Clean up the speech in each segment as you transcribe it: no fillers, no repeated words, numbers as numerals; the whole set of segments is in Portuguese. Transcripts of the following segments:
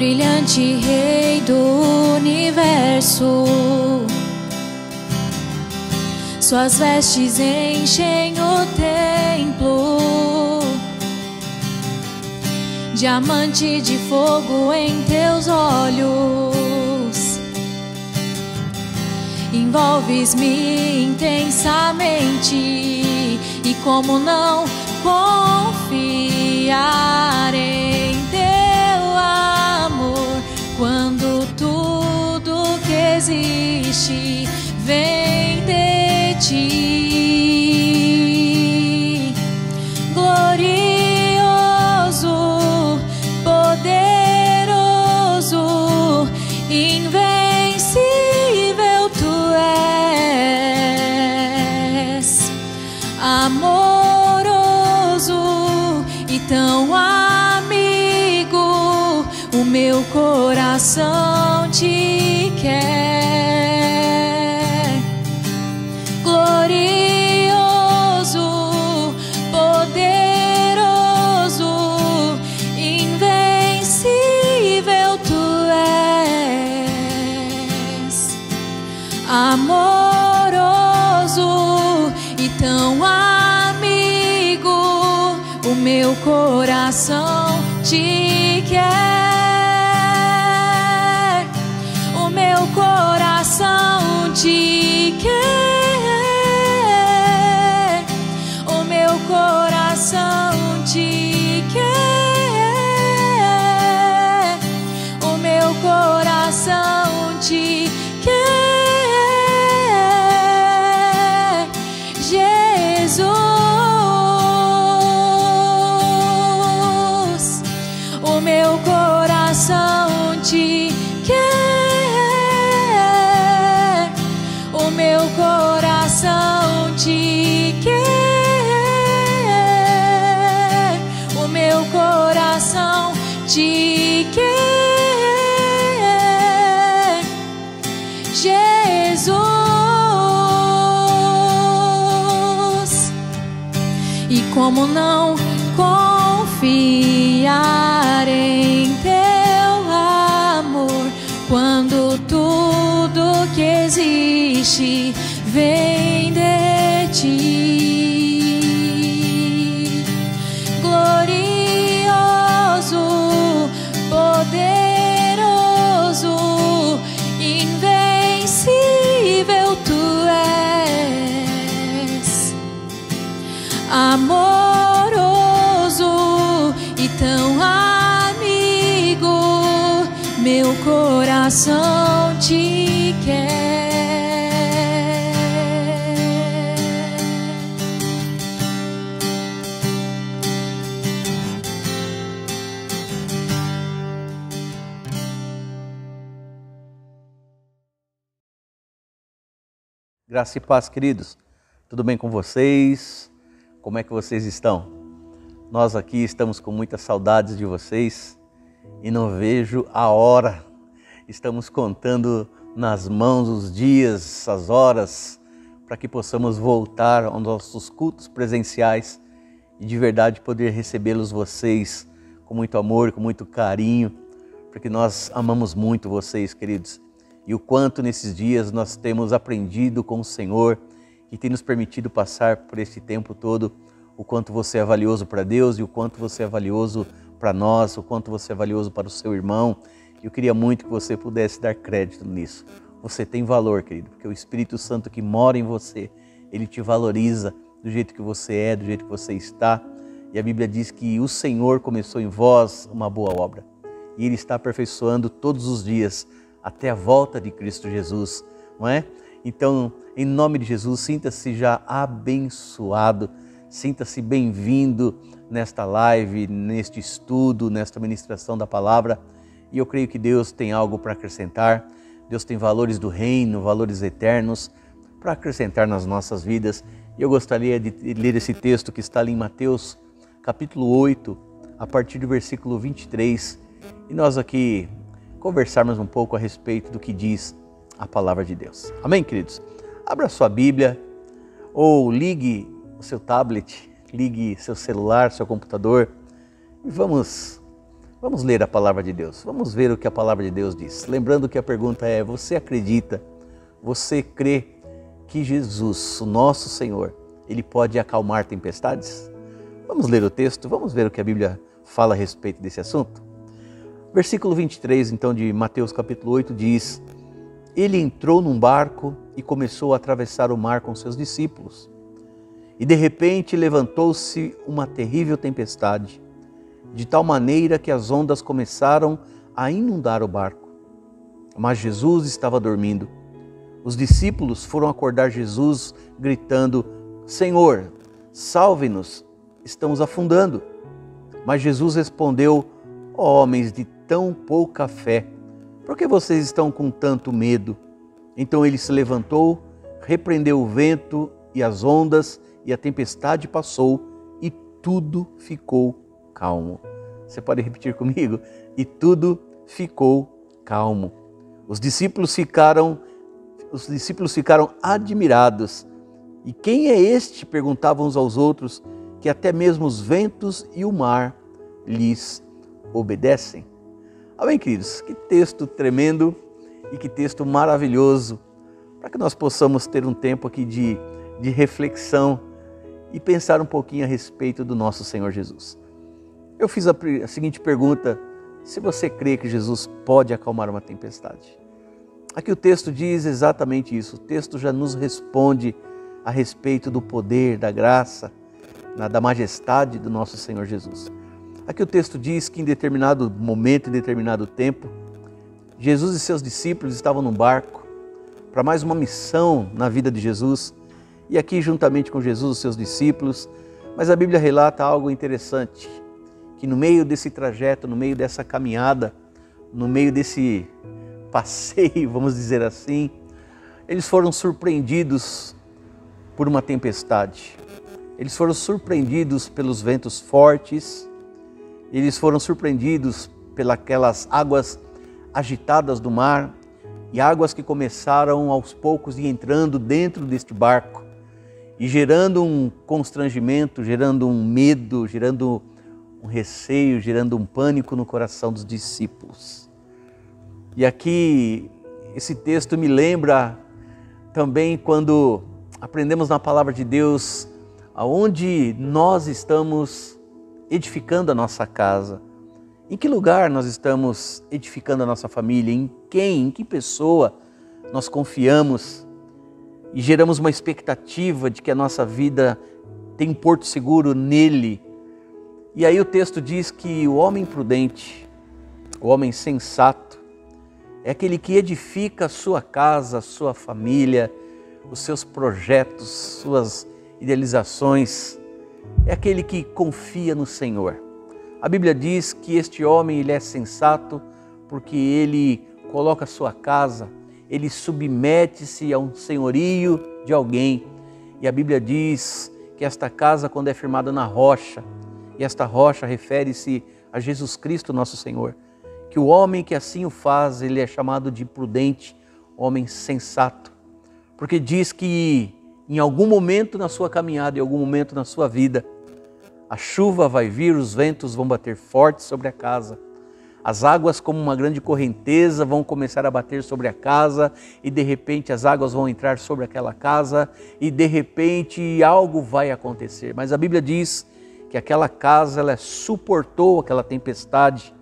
brilhante Rei do universo. Suas vestes enchem o templo, diamante de fogo em teus olhos. Envolves-me intensamente, e como não confiar em teu amor, quando tudo que existe vem de ti. Glorioso, poderoso, invencível tu és, amoroso e tão amigo, o meu coração te quer. Glorioso, poderoso, invencível tu és, amoroso e tão amigo, o meu coração te quer. O meu coração te quer. O meu coração te quer. O meu coração te quer. Jesus, o meu coração te quer. O meu coração te quer. O meu coração te quer. Jesus, e como não confiar em teu amor, quando tudo que existe vem de ti. Glorioso, poderoso, invencível tu és, amoroso e tão amigo, meu coração te quer. Graça e paz, queridos. Tudo bem com vocês? Como é que vocês estão? Nós aqui estamos com muitas saudades de vocês e não vejo a hora. Estamos contando nas mãos os dias, as horas, para que possamos voltar aos nossos cultos presenciais e de verdade poder recebê-los vocês com muito amor, com muito carinho, porque nós amamos muito vocês, queridos. E o quanto nesses dias nós temos aprendido com o Senhor, que tem nos permitido passar por esse tempo todo, o quanto você é valioso para Deus e o quanto você é valioso para nós, o quanto você é valioso para o seu irmão. Eu queria muito que você pudesse dar crédito nisso. Você tem valor, querido, porque o Espírito Santo que mora em você, ele te valoriza do jeito que você é, do jeito que você está. E a Bíblia diz que o Senhor começou em vós uma boa obra e Ele está aperfeiçoando todos os dias até a volta de Cristo Jesus, não é? Então, em nome de Jesus, sinta-se já abençoado, sinta-se bem-vindo nesta live, neste estudo, nesta ministração da palavra. E eu creio que Deus tem algo para acrescentar, Deus tem valores do reino, valores eternos para acrescentar nas nossas vidas. E eu gostaria de ler esse texto que está ali em Mateus, capítulo 8, a partir do versículo 23. E nós aqui conversarmos um pouco a respeito do que diz a palavra de Deus. Amém, queridos? Abra sua Bíblia ou ligue o seu tablet, ligue seu celular, seu computador e vamos Vamos ler a palavra de Deus, vamos ver o que a palavra de Deus diz. Lembrando que a pergunta é: você acredita, você crê que Jesus, o nosso Senhor, Ele pode acalmar tempestades? Vamos ler o texto, vamos ver o que a Bíblia fala a respeito desse assunto. Versículo 23, então, de Mateus capítulo 8 diz: Ele entrou num barco e começou a atravessar o mar com seus discípulos. E de repente levantou-se uma terrível tempestade, de tal maneira que as ondas começaram a inundar o barco. Mas Jesus estava dormindo. Os discípulos foram acordar Jesus, gritando: Senhor, salve-nos, estamos afundando. Mas Jesus respondeu: homens de tão pouca fé, por que vocês estão com tanto medo? Então ele se levantou, repreendeu o vento e as ondas, e a tempestade passou, e tudo ficou calmo. Você pode repetir comigo? E tudo ficou calmo. Os discípulos ficaram admirados. E quem é este? Perguntavam uns aos outros, que até mesmo os ventos e o mar lhes obedecem. Amém, queridos? Que texto tremendo e que texto maravilhoso, para que nós possamos ter um tempo aqui de reflexão e pensar um pouquinho a respeito do nosso Senhor Jesus. Eu fiz a seguinte pergunta: se você crê que Jesus pode acalmar uma tempestade? Aqui o texto diz exatamente isso. O texto já nos responde a respeito do poder, da graça, da majestade do nosso Senhor Jesus. Aqui o texto diz que em determinado momento, em determinado tempo, Jesus e seus discípulos estavam num barco para mais uma missão na vida de Jesus. E aqui, juntamente com Jesus, os seus discípulos. Mas a Bíblia relata algo interessante, que no meio desse trajeto, no meio dessa caminhada, no meio desse passeio, vamos dizer assim, eles foram surpreendidos por uma tempestade. Eles foram surpreendidos pelos ventos fortes, eles foram surpreendidos pelas águas agitadas do mar e águas que começaram aos poucos ir entrando dentro deste barco e gerando um constrangimento, gerando um medo, gerando um receio, gerando um pânico no coração dos discípulos. E aqui esse texto me lembra também quando aprendemos na palavra de Deus aonde nós estamos edificando a nossa casa. Em que lugar nós estamos edificando a nossa família? Em que pessoa nós confiamos e geramos uma expectativa de que a nossa vida tem um porto seguro nele? E aí o texto diz que o homem prudente, o homem sensato, é aquele que edifica a sua casa, a sua família, os seus projetos, suas idealizações. É aquele que confia no Senhor. A Bíblia diz que este homem ele é sensato porque ele coloca a sua casa, ele submete-se a um senhorio de alguém. E a Bíblia diz que esta casa, quando é firmada na rocha, e esta rocha refere-se a Jesus Cristo, nosso Senhor, que o homem que assim o faz, ele é chamado de prudente, homem sensato, porque diz que em algum momento na sua caminhada, em algum momento na sua vida, a chuva vai vir, os ventos vão bater forte sobre a casa, as águas como uma grande correnteza vão começar a bater sobre a casa e de repente as águas vão entrar sobre aquela casa e de repente algo vai acontecer. Mas a Bíblia diz que aquela casa ela suportou aquela tempestade,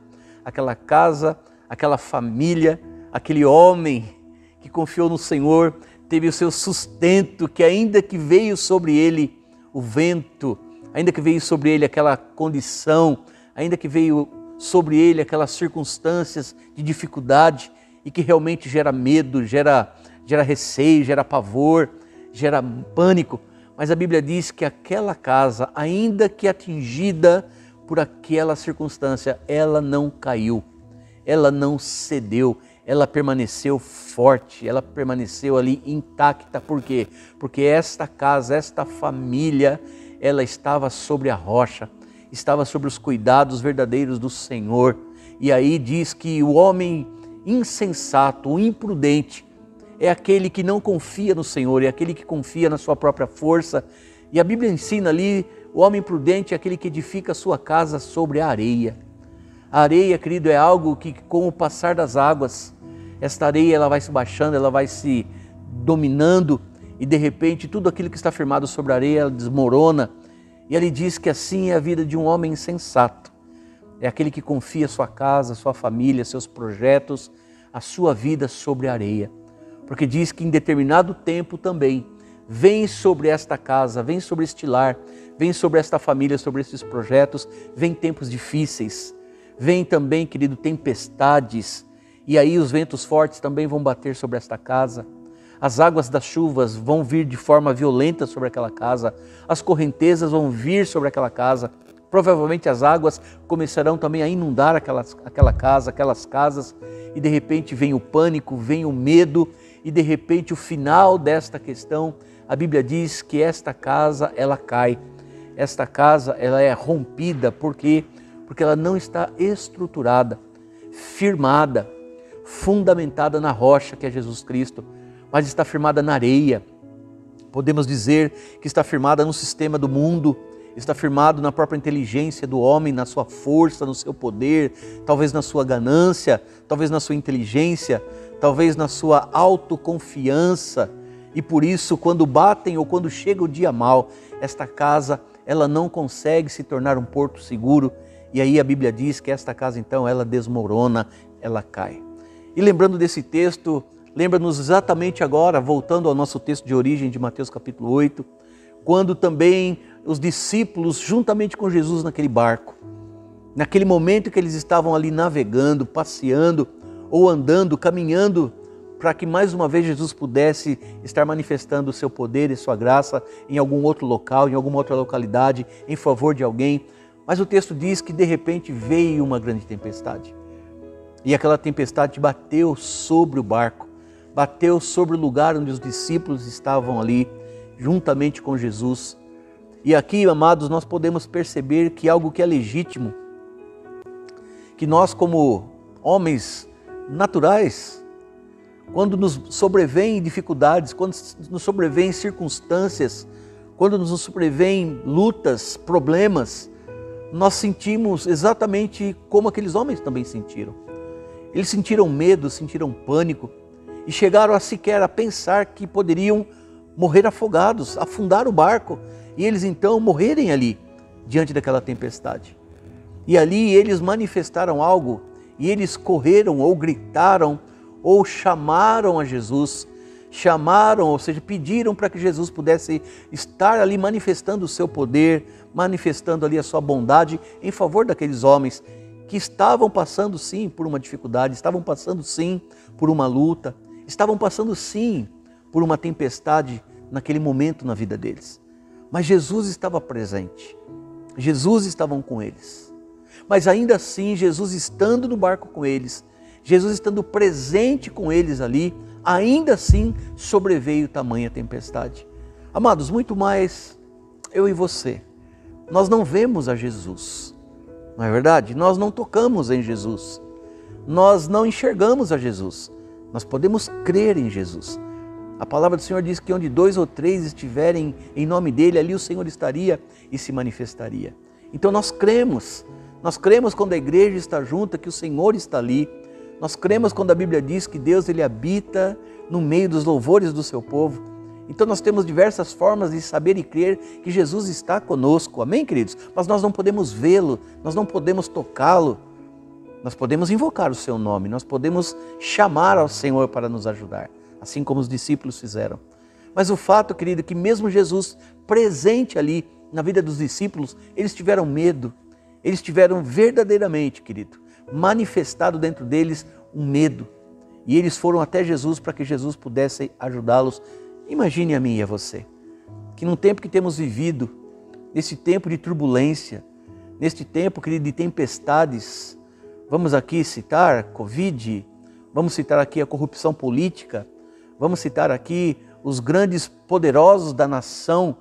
aquela casa, aquela família, aquele homem que confiou no Senhor, teve o seu sustento, que ainda que veio sobre ele o vento, ainda que veio sobre ele aquela condição, ainda que veio sobre ele aquelas circunstâncias de dificuldade e que realmente gera medo, gera receio, gera pavor, gera pânico. Mas a Bíblia diz que aquela casa, ainda que atingida por aquela circunstância, ela não caiu, ela não cedeu, ela permaneceu forte, ela permaneceu ali intacta. Por quê? Porque esta casa, esta família, ela estava sobre a rocha, estava sobre os cuidados verdadeiros do Senhor. E aí diz que o homem insensato, o imprudente, é aquele que não confia no Senhor, é aquele que confia na sua própria força. E a Bíblia ensina ali, o homem prudente é aquele que edifica a sua casa sobre a areia. A areia, querido, é algo que com o passar das águas, esta areia ela vai se baixando, ela vai se dominando e de repente tudo aquilo que está firmado sobre a areia ela desmorona. E ele diz que assim é a vida de um homem insensato. É aquele que confia sua casa, sua família, seus projetos, a sua vida sobre a areia. Porque diz que em determinado tempo também vem sobre esta casa, vem sobre este lar, vem sobre esta família, sobre esses projetos, vem tempos difíceis, vem também, querido, tempestades, e aí os ventos fortes também vão bater sobre esta casa. As águas das chuvas vão vir de forma violenta sobre aquela casa, as correntezas vão vir sobre aquela casa, provavelmente as águas começarão também a inundar aquela casa, aquelas casas, e de repente vem o pânico, vem o medo, e de repente o final desta questão, a Bíblia diz que esta casa ela cai, esta casa ela é rompida, por quê? Porque ela não está estruturada, firmada, fundamentada na rocha que é Jesus Cristo, mas está firmada na areia. Podemos dizer que está firmada no sistema do mundo, está firmado na própria inteligência do homem, na sua força, no seu poder, talvez na sua ganância, talvez na sua inteligência, talvez na sua autoconfiança. E por isso, quando batem ou quando chega o dia mau, esta casa ela não consegue se tornar um porto seguro. E aí a Bíblia diz que esta casa então ela desmorona, ela cai. E lembrando desse texto, lembra-nos exatamente agora, voltando ao nosso texto de origem de Mateus capítulo 8, quando também os discípulos, juntamente com Jesus naquele barco, naquele momento que eles estavam ali navegando, passeando ou andando, caminhando, para que mais uma vez Jesus pudesse estar manifestando o seu poder e sua graça em algum outro local, em alguma outra localidade, em favor de alguém. Mas o texto diz que de repente veio uma grande tempestade. E aquela tempestade bateu sobre o barco, bateu sobre o lugar onde os discípulos estavam ali, juntamente com Jesus. E aqui, amados, nós podemos perceber que algo que é legítimo, que nós como homens naturais, quando nos sobrevêm dificuldades, quando nos sobrevêm circunstâncias, quando nos sobrevêm lutas, problemas, nós sentimos exatamente como aqueles homens também sentiram. Eles sentiram medo, sentiram pânico e chegaram a sequer a pensar que poderiam morrer afogados, afundar o barco e eles então morrerem ali diante daquela tempestade. E ali eles manifestaram algo e eles correram ou gritaram ou chamaram a Jesus, chamaram, ou seja, pediram para que Jesus pudesse estar ali manifestando o seu poder, manifestando ali a sua bondade em favor daqueles homens que estavam passando sim por uma dificuldade, estavam passando sim por uma luta, estavam passando sim por uma tempestade naquele momento na vida deles. Mas Jesus estava presente, Jesus estava com eles. Mas ainda assim, Jesus estando no barco com eles, Jesus estando presente com eles ali, ainda assim sobreveio tamanha tempestade. Amados, muito mais eu e você, nós não vemos a Jesus, não é verdade? Nós não tocamos em Jesus, nós não enxergamos a Jesus, nós podemos crer em Jesus. A palavra do Senhor diz que onde 2 ou 3 estiverem em nome dele, ali o Senhor estaria e se manifestaria. Então nós cremos quando a igreja está junta que o Senhor está ali. Nós cremos quando a Bíblia diz que Deus ele habita no meio dos louvores do seu povo. Então nós temos diversas formas de saber e crer que Jesus está conosco. Amém, queridos? Mas nós não podemos vê-lo, nós não podemos tocá-lo. Nós podemos invocar o seu nome, nós podemos chamar ao Senhor para nos ajudar, assim como os discípulos fizeram. Mas o fato, querido, é que mesmo Jesus presente ali na vida dos discípulos, eles tiveram medo, eles tiveram verdadeiramente, querido, manifestado dentro deles um medo. E eles foram até Jesus para que Jesus pudesse ajudá-los. Imagine a mim e a você, que num tempo que temos vivido, nesse tempo de turbulência, neste tempo, querido, de tempestades, vamos aqui citar Covid, vamos citar aqui a corrupção política, vamos citar aqui os grandes poderosos da nação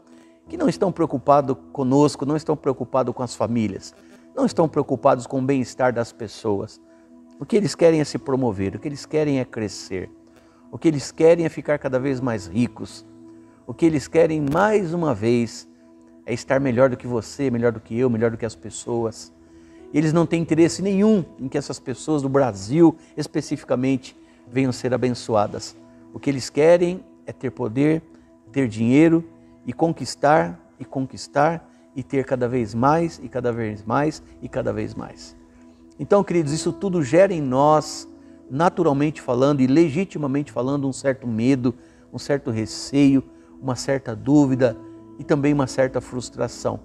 que não estão preocupados conosco, não estão preocupados com as famílias, não estão preocupados com o bem-estar das pessoas. O que eles querem é se promover, o que eles querem é crescer, o que eles querem é ficar cada vez mais ricos, o que eles querem mais uma vez é estar melhor do que você, melhor do que eu, melhor do que as pessoas. Eles não têm interesse nenhum em que essas pessoas do Brasil, especificamente, venham ser abençoadas. O que eles querem é ter poder, ter dinheiro e conquistar e ter cada vez mais e cada vez mais e cada vez mais. Então, queridos, isso tudo gera em nós, naturalmente falando e legitimamente falando, um certo medo, um certo receio, uma certa dúvida e também uma certa frustração.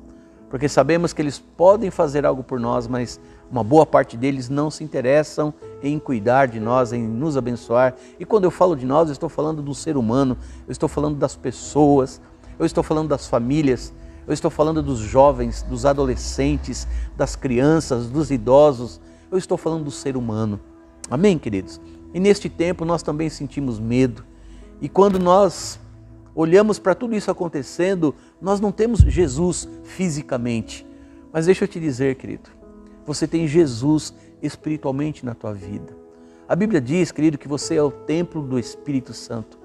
Porque sabemos que eles podem fazer algo por nós, mas uma boa parte deles não se interessam em cuidar de nós, em nos abençoar. E quando eu falo de nós, eu estou falando do ser humano, eu estou falando das pessoas, eu estou falando das famílias, eu estou falando dos jovens, dos adolescentes, das crianças, dos idosos, eu estou falando do ser humano. Amém, queridos? E neste tempo nós também sentimos medo. E quando nós olhamos para tudo isso acontecendo, nós não temos Jesus fisicamente. Mas deixa eu te dizer, querido, você tem Jesus espiritualmente na tua vida. A Bíblia diz, querido, que você é o templo do Espírito Santo,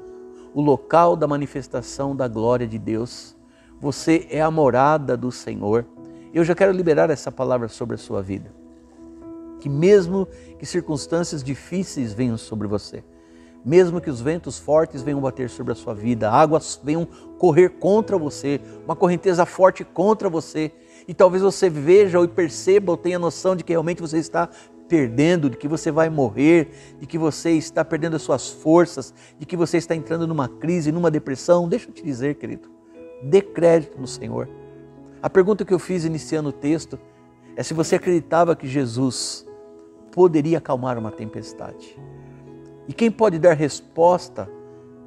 o local da manifestação da glória de Deus. Você é a morada do Senhor. Eu já quero liberar essa palavra sobre a sua vida. Que mesmo que circunstâncias difíceis venham sobre você, mesmo que os ventos fortes venham bater sobre a sua vida, águas venham correr contra você, uma correnteza forte contra você, e talvez você veja ou perceba ou tenha noção de que realmente você está perdendo, de que você vai morrer, de que você está perdendo as suas forças, de que você está entrando numa crise, numa depressão. Deixa eu te dizer, querido, dê crédito no Senhor. A pergunta que eu fiz iniciando o texto é se você acreditava que Jesus poderia acalmar uma tempestade. E quem pode dar resposta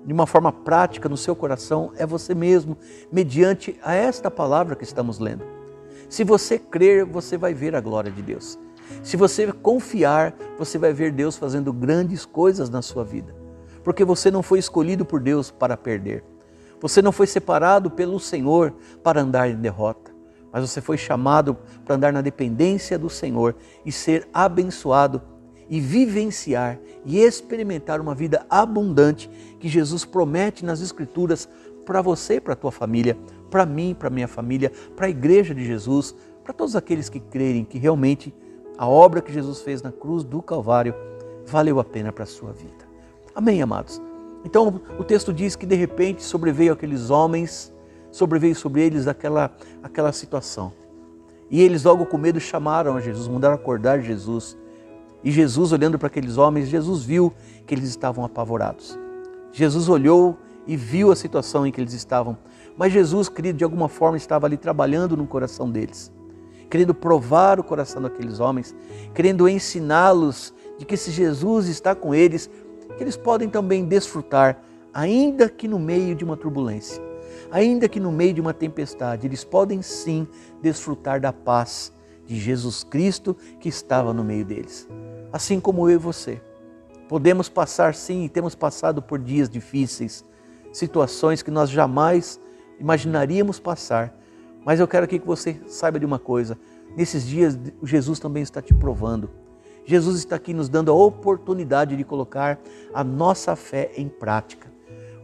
de uma forma prática no seu coração é você mesmo, mediante a esta palavra que estamos lendo. Se você crer, você vai ver a glória de Deus. Se você confiar, você vai ver Deus fazendo grandes coisas na sua vida. Porque você não foi escolhido por Deus para perder. Você não foi separado pelo Senhor para andar em derrota. Mas você foi chamado para andar na dependência do Senhor e ser abençoado e vivenciar e experimentar uma vida abundante que Jesus promete nas Escrituras para você e para a tua família, para mim, para a minha família, para a igreja de Jesus, para todos aqueles que crerem que realmente a obra que Jesus fez na cruz do Calvário valeu a pena para a sua vida. Amém, amados? Então o texto diz que de repente sobreveio aqueles homens, sobreveio sobre eles aquela situação. E eles logo com medo chamaram a Jesus, mandaram acordar Jesus. E Jesus, olhando para aqueles homens, Jesus viu que eles estavam apavorados. Jesus olhou e viu a situação em que eles estavam. Mas Jesus, querido, de alguma forma estava ali trabalhando no coração deles, querendo provar o coração daqueles homens, querendo ensiná-los de que se Jesus está com eles, que eles podem também desfrutar, ainda que no meio de uma turbulência, ainda que no meio de uma tempestade, eles podem sim desfrutar da paz de Jesus Cristo que estava no meio deles. Assim como eu e você, podemos passar sim, e temos passado por dias difíceis, situações que nós jamais imaginaríamos passar. Mas eu quero aqui que você saiba de uma coisa, nesses dias Jesus também está te provando. Jesus está aqui nos dando a oportunidade de colocar a nossa fé em prática.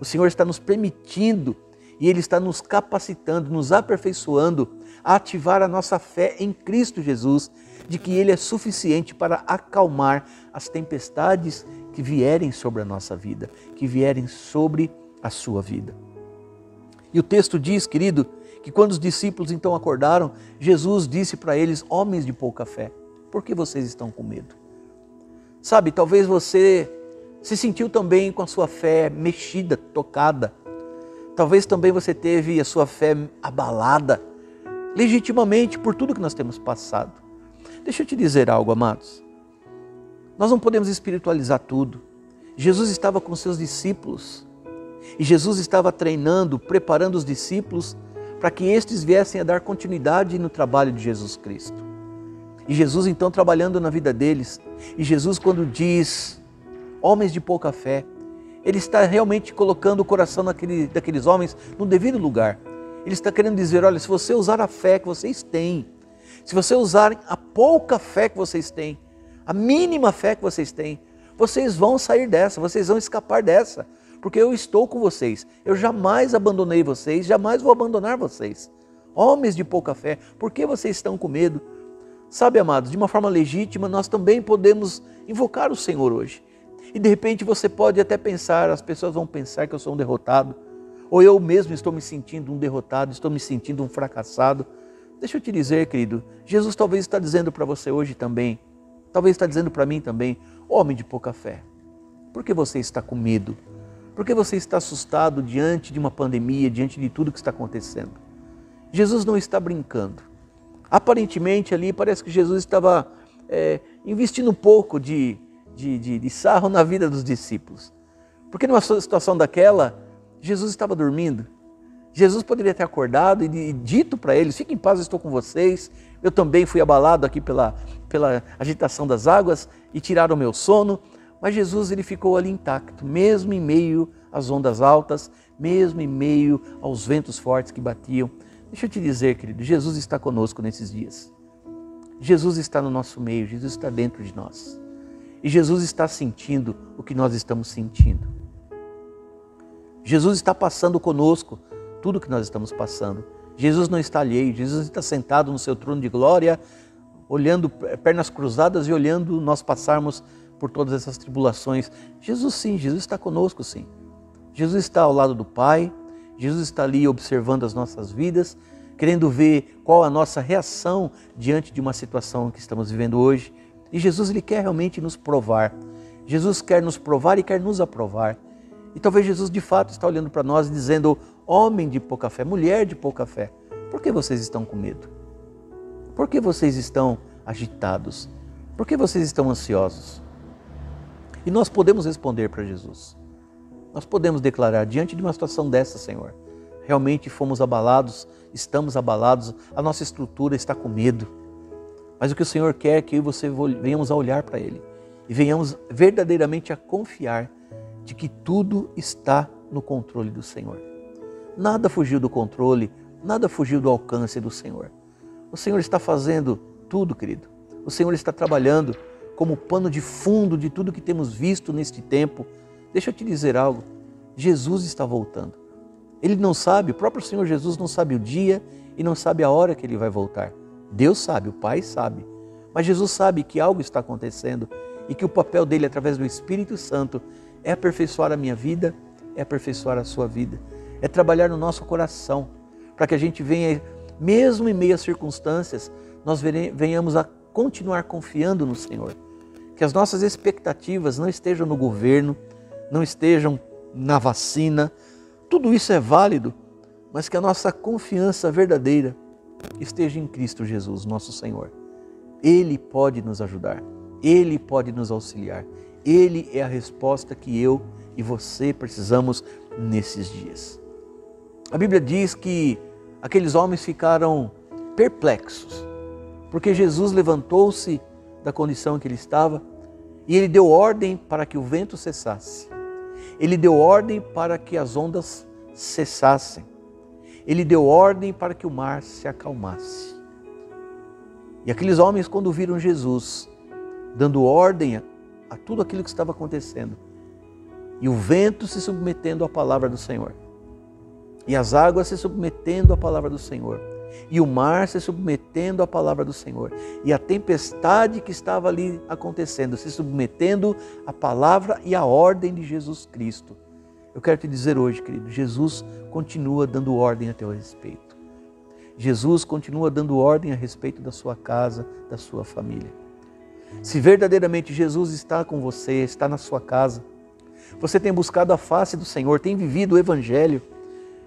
O Senhor está nos permitindo e Ele está nos capacitando, nos aperfeiçoando a ativar a nossa fé em Cristo Jesus, de que Ele é suficiente para acalmar as tempestades que vierem sobre a nossa vida, que vierem sobre a sua vida. E o texto diz, querido, que quando os discípulos então acordaram, Jesus disse para eles: homens de pouca fé, por que vocês estão com medo? Sabe, talvez você se sentiu também com a sua fé mexida, tocada. Talvez também você teve a sua fé abalada, legitimamente por tudo que nós temos passado. Deixa eu te dizer algo, amados. Nós não podemos espiritualizar tudo. Jesus estava com seus discípulos e Jesus estava treinando, preparando os discípulos para que estes viessem a dar continuidade no trabalho de Jesus Cristo. E Jesus então trabalhando na vida deles. E Jesus, quando diz homens de pouca fé, Ele está realmente colocando o coração daqueles homens no devido lugar. Ele está querendo dizer: olha, se você usar a fé que vocês têm, se você usarem a pouca fé que vocês têm, a mínima fé que vocês têm, vocês vão sair dessa, vocês vão escapar dessa, porque eu estou com vocês. Eu jamais abandonei vocês, jamais vou abandonar vocês. Homens de pouca fé, por que vocês estão com medo? Sabe, amados, de uma forma legítima, nós também podemos invocar o Senhor hoje. E de repente você pode até pensar, as pessoas vão pensar que eu sou um derrotado, ou eu mesmo estou me sentindo um derrotado, estou me sentindo um fracassado. Deixa eu te dizer, querido, Jesus talvez está dizendo para você hoje também, talvez está dizendo para mim também, homem de pouca fé, por que você está com medo? Por que você está assustado diante de uma pandemia, diante de tudo que está acontecendo? Jesus não está brincando. Aparentemente ali parece que Jesus estava investindo um pouco de sarro na vida dos discípulos. Porque numa situação daquela, Jesus estava dormindo. Jesus poderia ter acordado e dito para eles, fiquem em paz, eu estou com vocês. Eu também fui abalado aqui pela agitação das águas e tiraram o meu sono. Mas Jesus ele ficou ali intacto, mesmo em meio às ondas altas, mesmo em meio aos ventos fortes que batiam. Deixa eu te dizer, querido, Jesus está conosco nesses dias. Jesus está no nosso meio, Jesus está dentro de nós. E Jesus está sentindo o que nós estamos sentindo. Jesus está passando conosco tudo o que nós estamos passando. Jesus não está alheio, Jesus está sentado no seu trono de glória, olhando, pernas cruzadas e olhando nós passarmos por todas essas tribulações. Jesus sim, Jesus está conosco sim. Jesus está ao lado do Pai, Jesus está ali observando as nossas vidas, querendo ver qual a nossa reação diante de uma situação que estamos vivendo hoje. E Jesus ele quer realmente nos provar. Jesus quer nos provar e quer nos aprovar. E talvez Jesus de fato está olhando para nós e dizendo, homem de pouca fé, mulher de pouca fé, por que vocês estão com medo? Por que vocês estão agitados? Por que vocês estão ansiosos? E nós podemos responder para Jesus. Nós podemos declarar, diante de uma situação dessa, Senhor, realmente fomos abalados, estamos abalados, a nossa estrutura está com medo. Mas o que o Senhor quer é que eu e você venhamos a olhar para Ele e venhamos verdadeiramente a confiar de que tudo está no controle do Senhor. Nada fugiu do controle, nada fugiu do alcance do Senhor. O Senhor está fazendo tudo, querido. O Senhor está trabalhando como pano de fundo de tudo que temos visto neste tempo. Deixa eu te dizer algo, Jesus está voltando. Ele não sabe, o próprio Senhor Jesus não sabe o dia e não sabe a hora que Ele vai voltar. Deus sabe, o Pai sabe. Mas Jesus sabe que algo está acontecendo e que o papel dele através do Espírito Santo é aperfeiçoar a minha vida, é aperfeiçoar a sua vida. É trabalhar no nosso coração para que a gente venha, mesmo em meio às circunstâncias, nós venhamos a continuar confiando no Senhor. Que as nossas expectativas não estejam no governo, não estejam na vacina, tudo isso é válido, mas que a nossa confiança verdadeira esteja em Cristo Jesus, nosso Senhor. Ele pode nos ajudar, Ele pode nos auxiliar, Ele é a resposta que eu e você precisamos nesses dias. A Bíblia diz que aqueles homens ficaram perplexos, porque Jesus levantou-se da condição em que ele estava e ele deu ordem para que o vento cessasse. Ele deu ordem para que as ondas cessassem. Ele deu ordem para que o mar se acalmasse. E aqueles homens, quando viram Jesus dando ordem a tudo aquilo que estava acontecendo, e o vento se submetendo à palavra do Senhor, e as águas se submetendo à palavra do Senhor, e o mar se submetendo à palavra do Senhor, e a tempestade que estava ali acontecendo, se submetendo à palavra e à ordem de Jesus Cristo. Eu quero te dizer hoje, querido, Jesus continua dando ordem a teu respeito. Jesus continua dando ordem a respeito da sua casa, da sua família. Se verdadeiramente Jesus está com você, está na sua casa, você tem buscado a face do Senhor, tem vivido o Evangelho,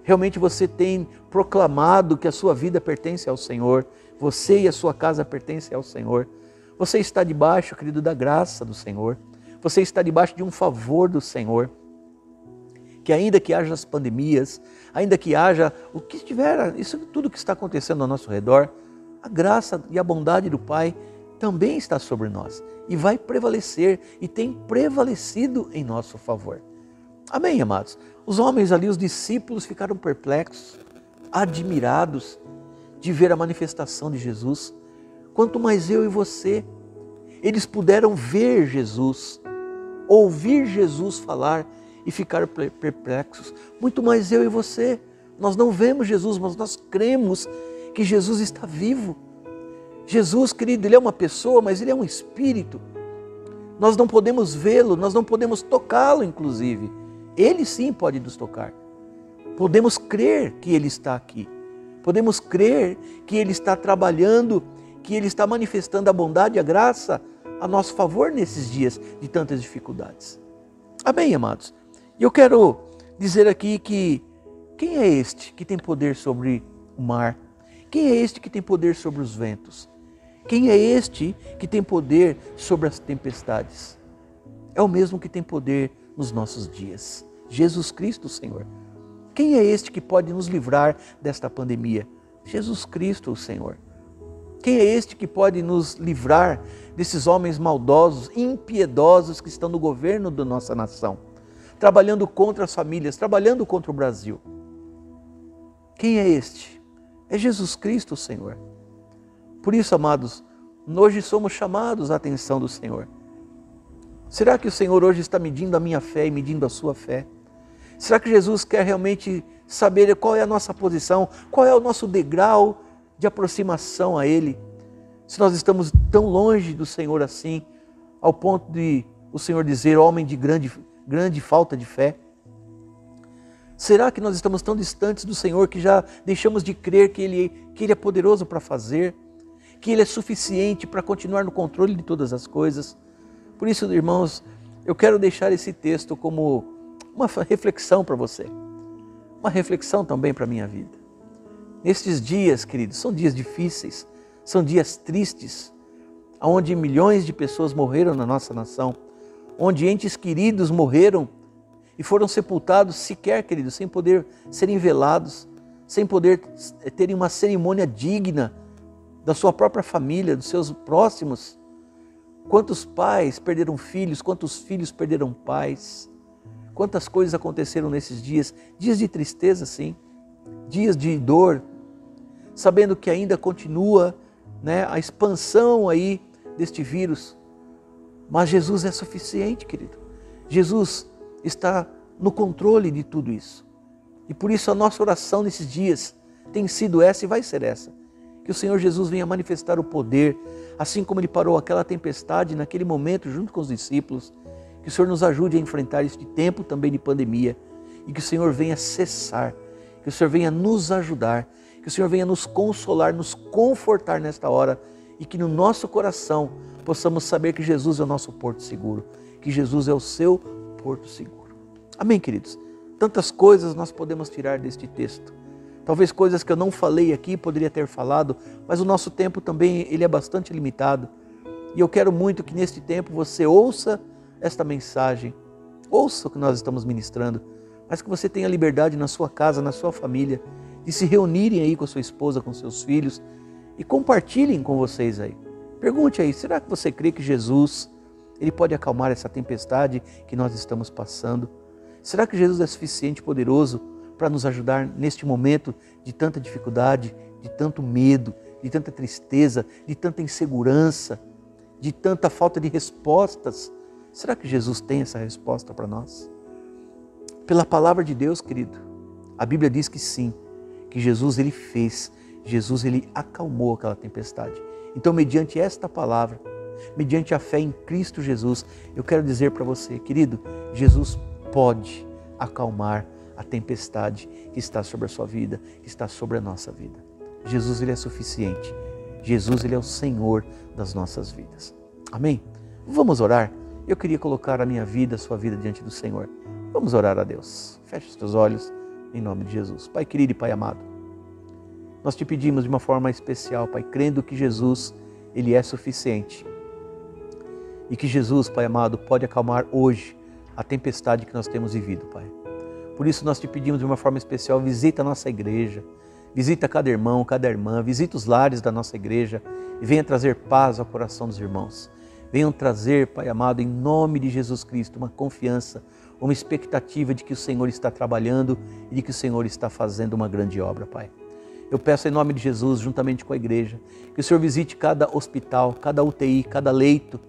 realmente você tem proclamado que a sua vida pertence ao Senhor, você e a sua casa pertencem ao Senhor, você está debaixo, querido, da graça do Senhor, você está debaixo de um favor do Senhor, que ainda que haja as pandemias, ainda que haja o que estiver, isso tudo que está acontecendo ao nosso redor, a graça e a bondade do Pai também está sobre nós e vai prevalecer e tem prevalecido em nosso favor. Amém, amados? Os homens ali, os discípulos, ficaram perplexos, admirados de ver a manifestação de Jesus. Quanto mais eu e você, eles puderam ver Jesus, ouvir Jesus falar e ficar perplexos. Muito mais eu e você. Nós não vemos Jesus, mas nós cremos que Jesus está vivo. Jesus, querido, Ele é uma pessoa, mas Ele é um Espírito. Nós não podemos vê-lo, nós não podemos tocá-lo, inclusive. Ele sim pode nos tocar. Podemos crer que Ele está aqui. Podemos crer que Ele está trabalhando, que Ele está manifestando a bondade e a graça a nosso favor nesses dias de tantas dificuldades. Amém, amados? E eu quero dizer aqui que quem é este que tem poder sobre o mar? Quem é este que tem poder sobre os ventos? Quem é este que tem poder sobre as tempestades? É o mesmo que tem poder nos nossos dias. Jesus Cristo, Senhor. Quem é este que pode nos livrar desta pandemia? Jesus Cristo, o Senhor. Quem é este que pode nos livrar desses homens maldosos, impiedosos que estão no governo da nossa nação, trabalhando contra as famílias, trabalhando contra o Brasil? Quem é este? É Jesus Cristo, o Senhor. Por isso, amados, hoje somos chamados à atenção do Senhor. Será que o Senhor hoje está medindo a minha fé e medindo a sua fé? Será que Jesus quer realmente saber qual é a nossa posição, qual é o nosso degrau de aproximação a Ele? Se nós estamos tão longe do Senhor assim, ao ponto de o Senhor dizer, homem de grande falta de fé? Será que nós estamos tão distantes do Senhor que já deixamos de crer que Ele é poderoso para fazer, que Ele é suficiente para continuar no controle de todas as coisas? Por isso, irmãos, eu quero deixar esse texto como uma reflexão para você, uma reflexão também para a minha vida. Nestes dias, queridos, são dias difíceis, são dias tristes, onde milhões de pessoas morreram na nossa nação, onde entes queridos morreram e foram sepultados sequer, queridos, sem poder serem velados, sem poder terem uma cerimônia digna da sua própria família, dos seus próximos. Quantos pais perderam filhos, quantos filhos perderam pais? Quantas coisas aconteceram nesses dias, dias de tristeza, sim, dias de dor, sabendo que ainda continua, a expansão aí deste vírus. Mas Jesus é suficiente, querido. Jesus está no controle de tudo isso. E por isso a nossa oração nesses dias tem sido essa e vai ser essa. Que o Senhor Jesus venha manifestar o poder, assim como Ele parou aquela tempestade naquele momento junto com os discípulos. Que o Senhor nos ajude a enfrentar este tempo também de pandemia. E que o Senhor venha cessar, que o Senhor venha nos ajudar, que o Senhor venha nos consolar, nos confortar nesta hora. E que no nosso coração possamos saber que Jesus é o nosso porto seguro, que Jesus é o seu porto seguro. Amém, queridos? Tantas coisas nós podemos tirar deste texto. Talvez coisas que eu não falei aqui, poderia ter falado, mas o nosso tempo também ele é bastante limitado. E eu quero muito que neste tempo você ouça esta mensagem, ouça o que nós estamos ministrando, mas que você tenha liberdade na sua casa, na sua família, de se reunirem aí com a sua esposa, com seus filhos e compartilhem com vocês aí. Pergunte aí, será que você crê que Jesus, Ele pode acalmar essa tempestade que nós estamos passando? Será que Jesus é suficiente e poderoso para nos ajudar neste momento de tanta dificuldade, de tanto medo, de tanta tristeza, de tanta insegurança, de tanta falta de respostas? Será que Jesus tem essa resposta para nós? Pela palavra de Deus, querido, a Bíblia diz que sim, que Jesus Ele fez, Jesus Ele acalmou aquela tempestade. Então, mediante esta palavra, mediante a fé em Cristo Jesus, eu quero dizer para você, querido, Jesus pode acalmar a tempestade que está sobre a sua vida, que está sobre a nossa vida. Jesus Ele é suficiente. Jesus Ele é o Senhor das nossas vidas. Amém? Vamos orar? Eu queria colocar a minha vida, a sua vida diante do Senhor. Vamos orar a Deus. Feche os teus olhos em nome de Jesus. Pai querido e Pai amado, nós te pedimos de uma forma especial, Pai, crendo que Jesus, Ele é suficiente. E que Jesus, Pai amado, pode acalmar hoje a tempestade que nós temos vivido, Pai. Por isso nós te pedimos de uma forma especial, visita a nossa igreja, visita cada irmão, cada irmã, visita os lares da nossa igreja e venha trazer paz ao coração dos irmãos. Venham trazer, Pai amado, em nome de Jesus Cristo, uma confiança, uma expectativa de que o Senhor está trabalhando e de que o Senhor está fazendo uma grande obra, Pai. Eu peço em nome de Jesus, juntamente com a igreja, que o Senhor visite cada hospital, cada UTI, cada leito.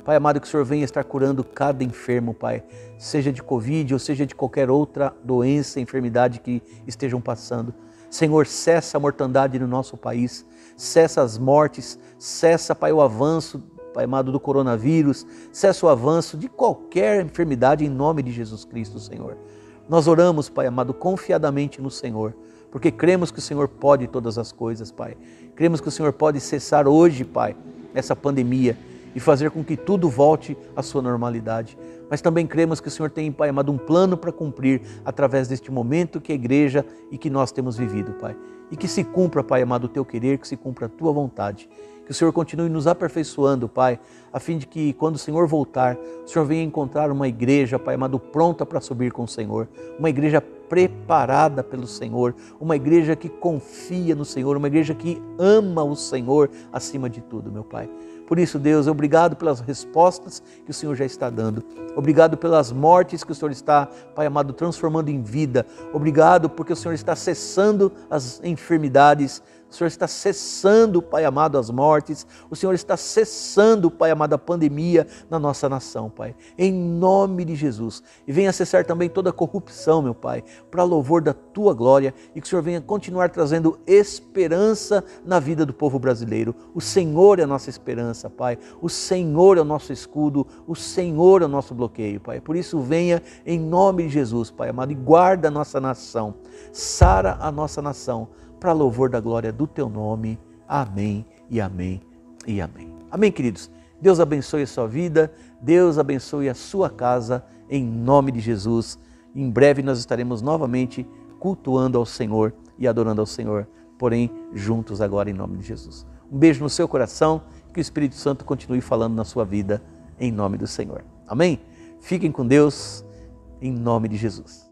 Pai amado, que o Senhor venha estar curando cada enfermo, Pai, seja de Covid ou seja de qualquer outra doença, enfermidade que estejam passando. Senhor, cessa a mortandade no nosso país, cessa as mortes, cessa, Pai, o avanço, Pai amado, do coronavírus, cessa o avanço de qualquer enfermidade em nome de Jesus Cristo, Senhor. Nós oramos, Pai amado, confiadamente no Senhor, porque cremos que o Senhor pode todas as coisas, Pai. Cremos que o Senhor pode cessar hoje, Pai, essa pandemia e fazer com que tudo volte à sua normalidade. Mas também cremos que o Senhor tem, Pai amado, um plano para cumprir através deste momento que a igreja e que nós temos vivido, Pai. E que se cumpra, Pai amado, o teu querer, que se cumpra a tua vontade. Que o Senhor continue nos aperfeiçoando, Pai, a fim de que quando o Senhor voltar, o Senhor venha encontrar uma igreja, Pai amado, pronta para subir com o Senhor. Uma igreja preparada pelo Senhor, uma igreja que confia no Senhor, uma igreja que ama o Senhor acima de tudo, meu Pai. Por isso, Deus, obrigado pelas respostas que o Senhor já está dando. Obrigado pelas mortes que o Senhor está, Pai amado, transformando em vida. Obrigado porque o Senhor está cessando as enfermidades. O Senhor está cessando, Pai amado, as mortes. O Senhor está cessando, Pai amado, a pandemia na nossa nação, Pai. Em nome de Jesus. E venha cessar também toda a corrupção, meu Pai, para louvor da Tua glória. E que o Senhor venha continuar trazendo esperança na vida do povo brasileiro. O Senhor é a nossa esperança, Pai. O Senhor é o nosso escudo. O Senhor é o nosso bloqueio, Pai. Por isso venha em nome de Jesus, Pai amado, e guarda a nossa nação. Sara a nossa nação, para louvor da glória do Teu nome. Amém e amém e amém. Amém, queridos? Deus abençoe a sua vida, Deus abençoe a sua casa, em nome de Jesus. Em breve nós estaremos novamente cultuando ao Senhor e adorando ao Senhor, porém juntos agora em nome de Jesus. Um beijo no seu coração, que o Espírito Santo continue falando na sua vida, em nome do Senhor. Amém? Fiquem com Deus, em nome de Jesus.